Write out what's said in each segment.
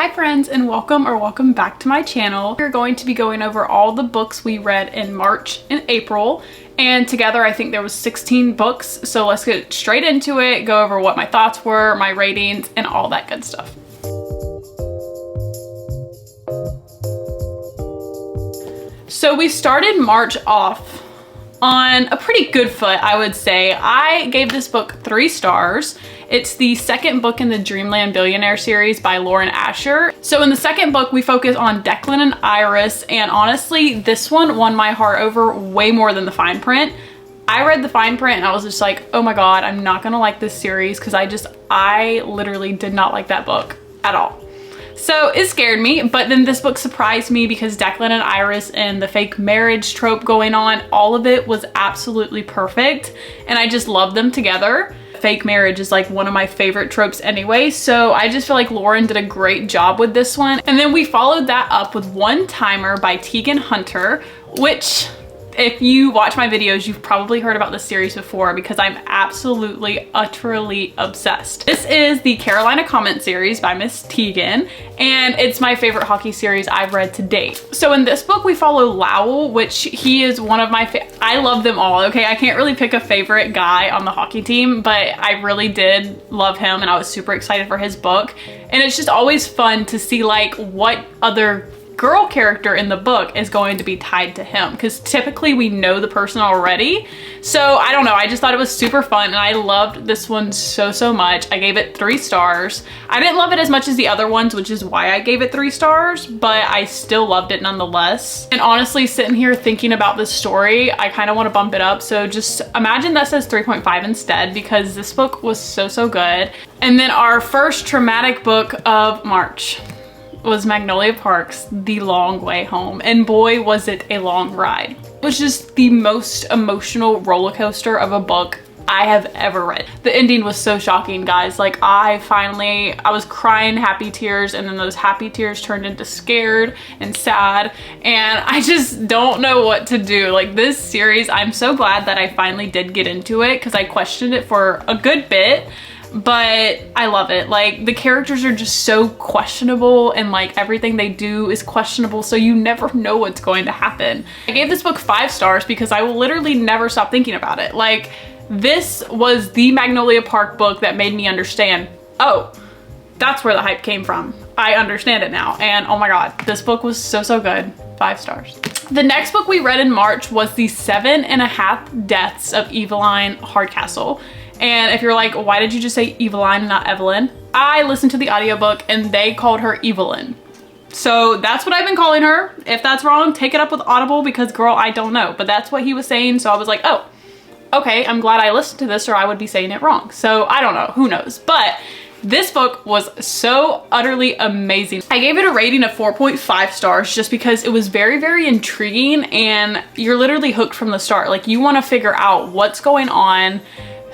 Hi friends, and welcome back to my channel. We're going to be going over all the books we read in March and April, and together I think there was 16 books. So let's get straight into it, go over what my thoughts were, my ratings, and all that good stuff. So we started March off on a pretty good foot, I would say. I gave this book 3 stars. It's the second book in the Dreamland Billionaire series by Lauren Asher. So in the second book, we focus on Declan and Iris, and honestly, this one won my heart over way more than the fine print. I read the fine print and I was just like, oh my God, I'm not gonna like this series, because I literally did not like that book at all. So it scared me, but then this book surprised me because Declan and Iris and the fake marriage trope going on, all of it was absolutely perfect, and I just love them together. Fake marriage is like one of my favorite tropes anyway, so I just feel like Lauren did a great job with this one. And then we followed that up with One Timer by Tegan Hunter, which, if you watch my videos, you've probably heard about this series before because I'm absolutely, utterly obsessed. This is the Carolina Comment series by Miss Tegan, and it's my favorite hockey series I've read to date. So in this book, we follow Lowell, which he is one of my I love them all, okay? I can't really pick a favorite guy on the hockey team, but I really did love him, and I was super excited for his book. And it's just always fun to see like what other girl character in the book is going to be tied to him, because typically we know the person already. So I don't know, I just thought it was super fun, and I loved this one so much. I gave it 3 stars. I didn't love it as much as the other ones, which is why I gave it 3 stars, but I still loved it nonetheless. And honestly, sitting here thinking about this story, I kind of want to bump it up, so just imagine that says 3.5 instead, because this book was so good. And then our first traumatic book of March was Magnolia Park's The Long Way Home, and boy was it a long ride. It was just the most emotional roller coaster of a book I have ever read. The ending was so shocking, guys. Like I was crying happy tears, and then those happy tears turned into scared and sad, and I just don't know what to do. Like this series, I'm so glad that I finally did get into it, because I questioned it for a good bit, but I love it. Like the characters are just so questionable, and like everything they do is questionable, so you never know what's going to happen. I gave this book 5 stars because I will literally never stop thinking about it. Like this was the Magnolia Park book that made me understand, oh, that's where the hype came from. I understand it now, and oh my God, this book was so good. 5 stars. The next book we read in March was The 7.5 Deaths of Eveline Hardcastle. And if you're like, why did you just say Eveline and not Evelyn? I listened to the audiobook and they called her Evelyn. So that's what I've been calling her. If that's wrong, take it up with Audible, because girl, I don't know. But that's what he was saying, so I was like, oh, okay, I'm glad I listened to this, or I would be saying it wrong. So I don't know, who knows? But this book was so utterly amazing. I gave it a rating of 4.5 stars just because it was very intriguing, and you're literally hooked from the start. Like you want to figure out what's going on,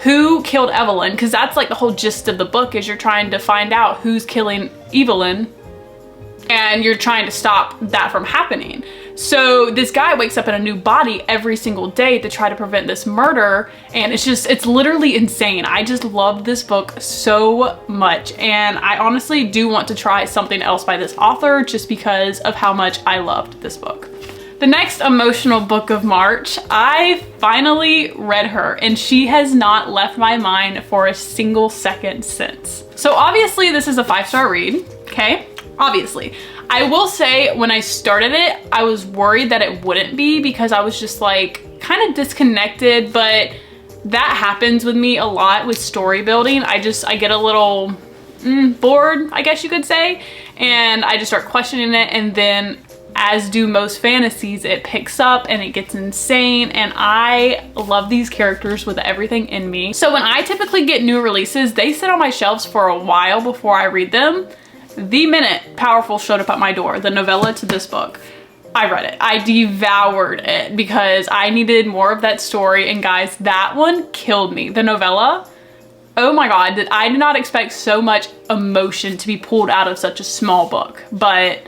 who killed Evelyn, because that's like the whole gist of the book, is you're trying to find out who's killing Evelyn, and you're trying to stop that from happening. So this guy wakes up in a new body every single day to try to prevent this murder, and it's literally insane. I just love this book so much, and I honestly do want to try something else by this author just because of how much I loved this book. The next emotional book of March, I finally read her, and she has not left my mind for a single second since. So obviously this is a 5-star read, okay? Obviously. I will say when I started it, I was worried that it wouldn't be, because I was just like kind of disconnected, but that happens with me a lot with story building. I get a little bored, I guess you could say, and I just start questioning it, and then as do most fantasies, it picks up and it gets insane, and I love these characters with everything in me. So when I typically get new releases, they sit on my shelves for a while before I read them. The minute Powerful showed up at my door, the novella to this book, I read it. I devoured it because I needed more of that story, and guys, that one killed me. The novella, oh my God, I did not expect so much emotion to be pulled out of such a small book, but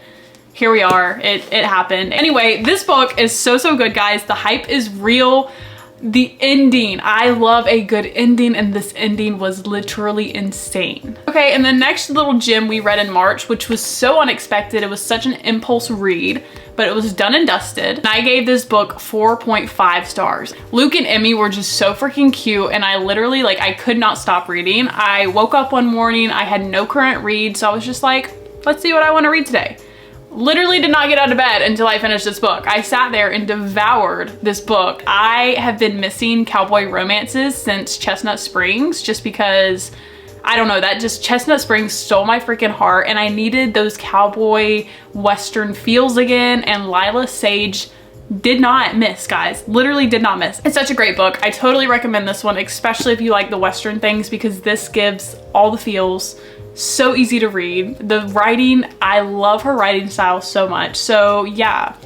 here we are, it happened. Anyway, this book is so good, guys. The hype is real. The ending, I love a good ending, and this ending was literally insane. Okay, and the next little gem we read in March, which was so unexpected. It was such an impulse read, but it was done and dusted. And I gave this book 4.5 stars. Luke and Emmy were just so freaking cute, and I literally, like, I could not stop reading. I woke up one morning, I had no current read, so I was just like, let's see what I want to read today. Literally did not get out of bed until I finished this book. I sat there and devoured this book. I have been missing cowboy romances since Chestnut Springs, just because, I don't know, that just Chestnut Springs stole my freaking heart, and I needed those cowboy western feels again, and Lila Sage did not miss, guys. Literally did not miss. It's such a great book. I totally recommend this one, especially if you like the western things, because this gives all the feels. So easy to read. The writing, I love her writing style so much. So yeah,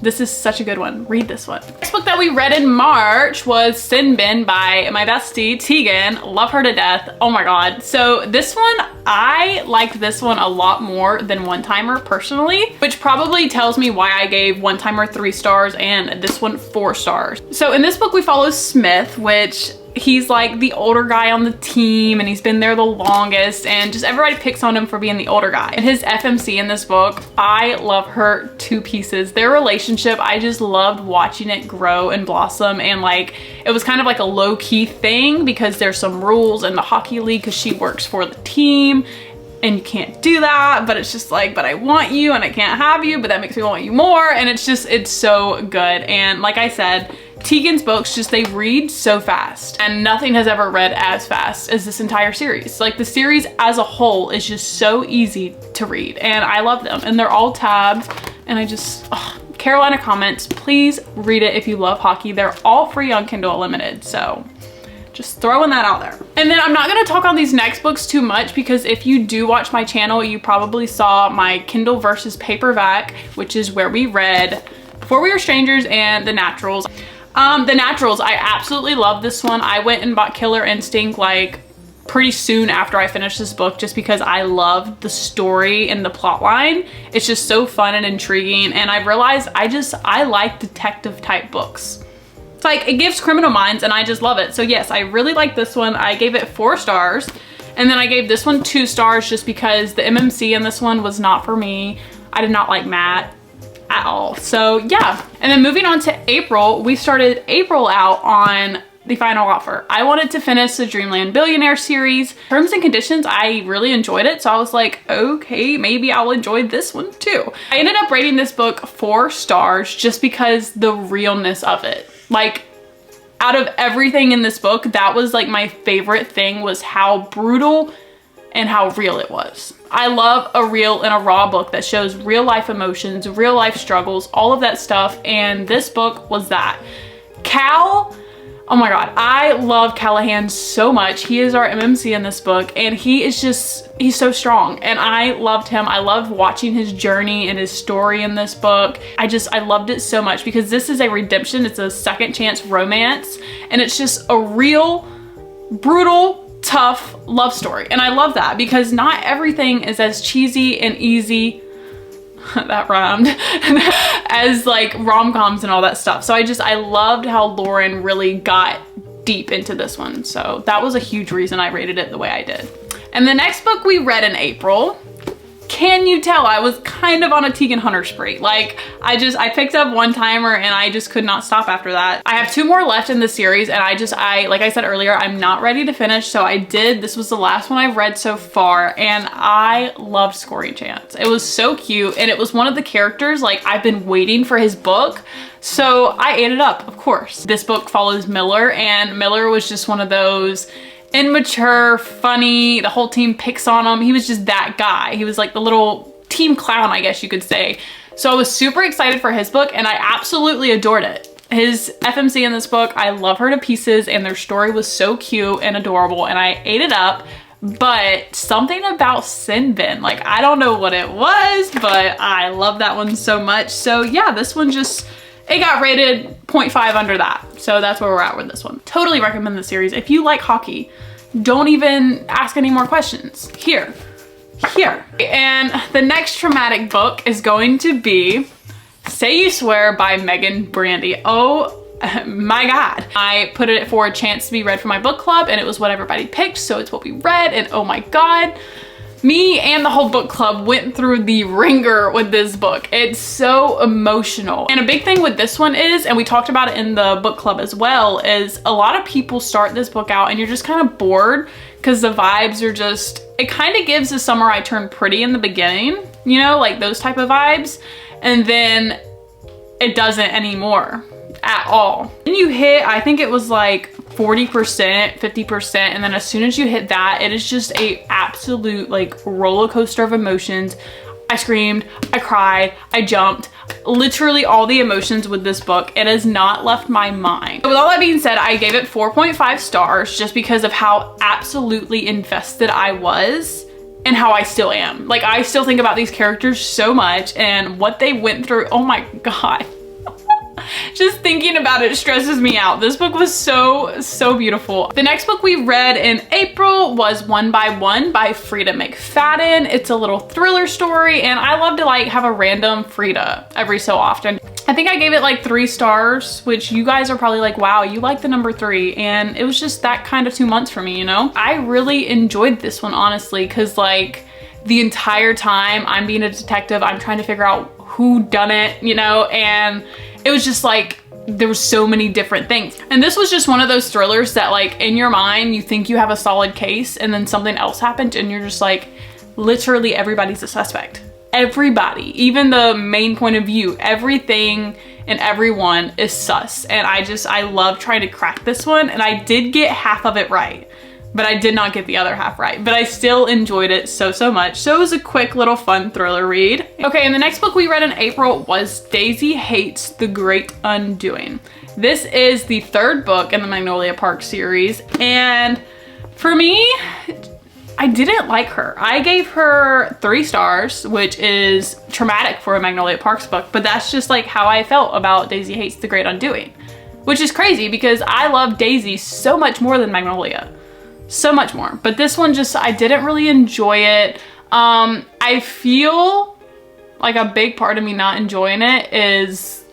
this is such a good one. Read this one. Next book that we read in March was Sin Bin by my bestie, Tegan. Love her to death. Oh my God. So this one, I liked this one a lot more than One Timer personally, which probably tells me why I gave One Timer 3 stars and this one 4 stars. So in this book, we follow Smith, which he's like the older guy on the team, and he's been there the longest, and just everybody picks on him for being the older guy. And his FMC in this book, I love her to pieces. Their relationship, I just loved watching it grow and blossom, and like it was kind of like a low-key thing because there's some rules in the hockey league because she works for the team and you can't do that, but it's just like, but I want you and I can't have you, but that makes me want you more. And it's just, it's so good. And like I said, Tegan's books just, they read so fast, and nothing has ever read as fast as this entire series. Like the series as a whole is just so easy to read, and I love them, and they're all tabs, and I just, Carolina Comments, please read it if you love hockey. They're all free on Kindle Unlimited, so just throwing that out there. And then I'm not gonna talk on these next books too much, because if you do watch my channel, you probably saw my Kindle versus paperback, which is where we read Before We Were Strangers and The Naturals. The Naturals, I absolutely love this one. I went and bought Killer Instinct like pretty soon after I finished this book, just because I love the story and the plot line. It's just so fun and intriguing, and I realized I like detective type books. It's like, it gives Criminal Minds, and I just love it. So yes, I really like this one. I gave it 4 stars, and then I gave this one 2 stars just because the MMC in this one was not for me. I did not like Matt at all. So yeah, and then moving on to April, we started April out on The Final Offer. I wanted to finish the Dreamland Billionaire series. Terms and Conditions, I really enjoyed it, so I was like, okay, maybe I'll enjoy this one too. I ended up rating this book 4 stars just because the realness of it. Like, out of everything in this book, that was like my favorite thing, was how brutal and how real it was. I love a real and a raw book that shows real life emotions, real life struggles, all of that stuff, and this book was that. Cal, oh my God, I love Callahan so much. He is our MMC in this book, and he is just, he's so strong, and I loved him. I loved watching his journey and his story in this book. I loved it so much because this is a redemption. It's a second chance romance, and it's just a real, brutal, tough love story. And I love that because not everything is as cheesy and easy, that rhymed, as like rom-coms and all that stuff. So I loved how Lauren really got deep into this one. So that was a huge reason I rated it the way I did. And the next book we read in April, can you tell I was kind of on a Tegan Hunter spree? Like, I picked up One Timer and I just could not stop after that. I have 2 more left in the series, and like I said earlier, I'm not ready to finish, so this was the last one I've read so far, and I loved Scoring Chance. It was so cute, and it was one of the characters, like, I've been waiting for his book, so I ate it up, of course. This book follows Miller, and Miller was just one of those immature, funny, the whole team picks on him. He was just that guy. He was like the little team clown, I guess you could say. So I was super excited for his book, and I absolutely adored it. His FMC in this book, I love her to pieces, and their story was so cute and adorable, and I ate it up. But something about Sin Bin, like, I don't know what it was, but I love that one so much. So yeah, this one just, it got rated 0.5 under that. So that's where we're at with this one. Totally recommend the series. If you like hockey, don't even ask any more questions. Here. And the next traumatic book is going to be Say You Swear by Megan Brandy. Oh my God. I put it for a chance to be read for my book club, and it was what everybody picked, so it's what we read, and oh my God. Me and the whole book club went through the ringer with this book. It's so emotional. And a big thing with this one is, and we talked about it in the book club as well, is a lot of people start this book out and you're just kind of bored because the vibes are just, it kind of gives The Summer I Turned Pretty in the beginning, you know, like those type of vibes. And then it doesn't anymore at all. Then you hit, I think it was like 40%, 50%, and then as soon as you hit that, it is just a absolute like roller coaster of emotions. I screamed, I cried, I jumped, literally all the emotions with this book. It has not left my mind. With all that being said, I gave it 4.5 stars just because of how absolutely invested I was and how I still am. Like, I still think about these characters so much and what they went through. Oh my God. Just thinking about it stresses me out. This book was so beautiful. The next book we read in April was One by One by Frida McFadden. It's a little thriller story, and I love to like have a random Frida every so often. I think I gave it like 3 stars, which you guys are probably like, wow, you like the number 3. And it was just that kind of 2 months for me, you know? I really enjoyed this one, honestly, because like the entire time I'm being a detective, I'm trying to figure out who done it, you know? And it was just like, there were so many different things. And this was just one of those thrillers that like in your mind, you think you have a solid case and then something else happened and you're just like, literally everybody's a suspect. Everybody, even the main point of view, everything and everyone is sus. And I love trying to crack this one, and I did get half of it right, but I did not get the other half right. But I still enjoyed it so much. So it was a quick little fun thriller read. Okay, and the next book we read in April was Daisy Hates the Great Undoing. This is the 3rd book in the Magnolia Park series, and for me, I didn't like her. I gave her 3 stars, which is traumatic for a Magnolia Parks book, but that's just like how I felt about Daisy Hates the Great Undoing, which is crazy because I love Daisy so much more than Magnolia. So much more. But this one just, I didn't really enjoy it. I feel like a big part of me not enjoying it is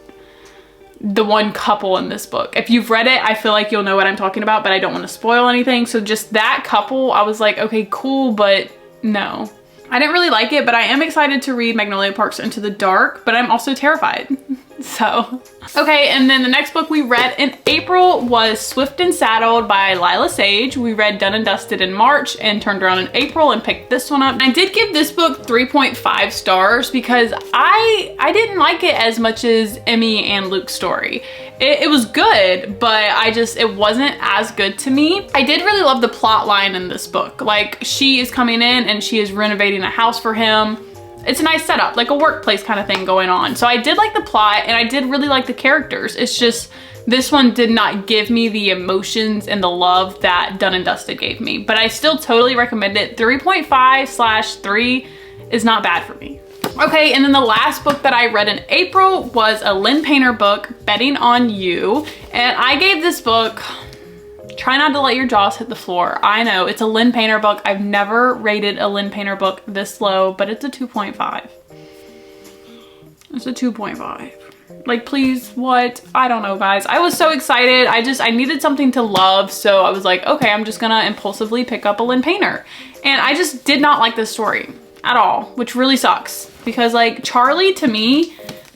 the one couple in this book. If you've read it, I feel like you'll know what I'm talking about, but I don't want to spoil anything. So just that couple, I was like, okay, cool, but no. I didn't really like it, but I am excited to read Magnolia Parks Into the Dark, but I'm also terrified. So, okay, and then the next book we read in April was Swift and Saddled by Lila Sage. We read Done and Dusted in March and turned around in April and picked this one up. I did give this book 3.5 stars because I didn't like it as much as Emmy and Luke's story. It was good, but it wasn't as good to me. I did really love the plot line in this book. Like, she is coming in and she is renovating a house for him. It's a nice setup, like a workplace kind of thing going on. So I did like the plot and I did really like the characters. It's just, this one did not give me the emotions and the love that Done and Dusted gave me, but I still totally recommend it. 3.5/3 is not bad for me. Okay, and then the last book that I read in April was a Lynn Painter book, Betting on You. And I gave this book, try not to let your jaws hit the floor. I know, it's a Lynn Painter book. I've never rated a Lynn Painter book this low, but it's a 2.5. It's a 2.5. Like, please, what? I don't know, guys. I was so excited. I needed something to love, so I was like, okay, I'm just gonna impulsively pick up a Lynn Painter. And I just did not like this story at all, which really sucks. Because like Charlie, to me,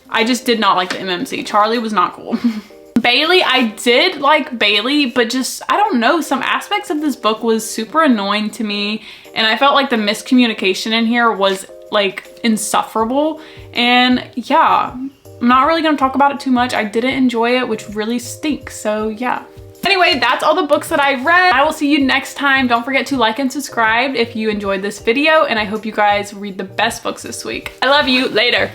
I just did not like the MMC. Charlie was not cool. Bailey, I did like Bailey, but just, I don't know, some aspects of this book was super annoying to me. And I felt like the miscommunication in here was like insufferable. And yeah, I'm not really gonna talk about it too much. I didn't enjoy it, which really stinks. So yeah. Anyway, that's all the books that I read. I will see you next time. Don't forget to like and subscribe if you enjoyed this video, and I hope you guys read the best books this week. I love you. Later.